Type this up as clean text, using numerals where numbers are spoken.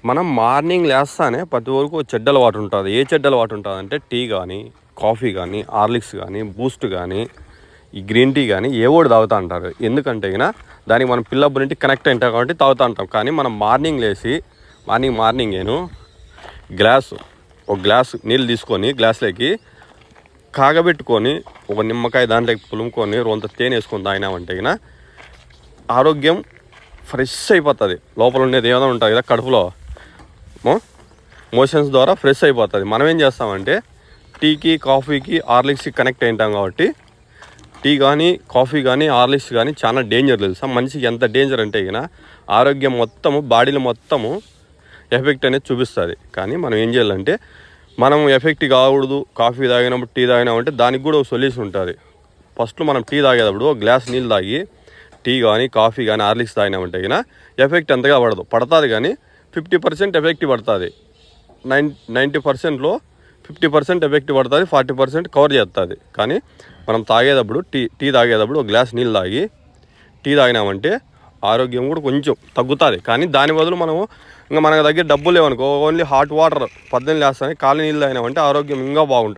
మనం మార్నింగ్ లేస్తానే ప్రతి ఒక్కరికి చెడ్డ అలవాటు ఉంటుంది. ఏ చెడ్డ అలవాటు ఉంటుంది అంటే టీ కానీ, కాఫీ కానీ, హార్లిక్స్ కానీ, బూస్ట్ కానీ, ఈ గ్రీన్ టీ కానీ ఏవోడు తాగుతూ అంటారు. ఎందుకంటే దానికి మనం పిల్లప్పటి నుండి కనెక్ట్ అయింటాం కాబట్టి తాగుతూ ఉంటాం. కానీ మనం మార్నింగ్ లేచి మార్నింగ్ ఒక గ్లాసు నీళ్ళు తీసుకొని గ్లాస్లోకి కాగబెట్టుకొని ఒక నిమ్మకాయ దాంట్లోకి పులుముకొని రొంత తేనె వేసుకొని తాగినామంటే ఆరోగ్యం ఫ్రెష్ అయిపోతుంది. లోపల ఉండేది ఏదైనా ఉంటుంది కదా కడుపులో మోషన్స్ ద్వారా ఫ్రెష్ అయిపోతుంది. మనం ఏం చేస్తామంటే టీకి, కాఫీకి, హార్లిక్స్కి కనెక్ట్ అయింటాం కాబట్టి టీ కానీ, కాఫీ కానీ, హార్లిక్స్ కానీ చాలా డేంజర్ తెలుసా. మనిషికి ఎంత డేంజర్ అంటే ఆరోగ్యం మొత్తము, బాడీలో మొత్తము ఎఫెక్ట్ అనేది చూపిస్తుంది. కానీ మనం ఏం చేయాలంటే మనం ఎఫెక్ట్ కాకూడదు. కాఫీ తాగినప్పుడు టీ తాగినామంటే దానికి కూడా ఒక సొల్యూషన్ ఉంటుంది. ఫస్ట్ మనం టీ తాగేటప్పుడు ఒక గ్లాస్ నీళ్ళు తాగి టీ కానీ, కాఫీ కానీ, హార్లిక్స్ తాగినామంటే ఎఫెక్ట్ ఎంతగా పడుతుంది కానీ 50% ఎఫెక్ట్ పడుతుంది. 90%లో 50% ఎఫెక్ట్ పడుతుంది, 40% కవర్ చేస్తుంది. కానీ మనం తాగేటప్పుడు టీ తాగేటప్పుడు ఒక గ్లాస్ నీళ్ళు తాగి టీ తాగినామంటే ఆరోగ్యం కూడా కొంచెం తగ్గుతుంది. కానీ దాని బదులు మనము ఇంకా మన దగ్గర డబ్బులు లేవనుకో ఓన్లీ హాట్ వాటర్ 18 వేస్తానే కాలి నీళ్ళు తాగినామంటే ఆరోగ్యం ఇంకా బాగుంటుంది.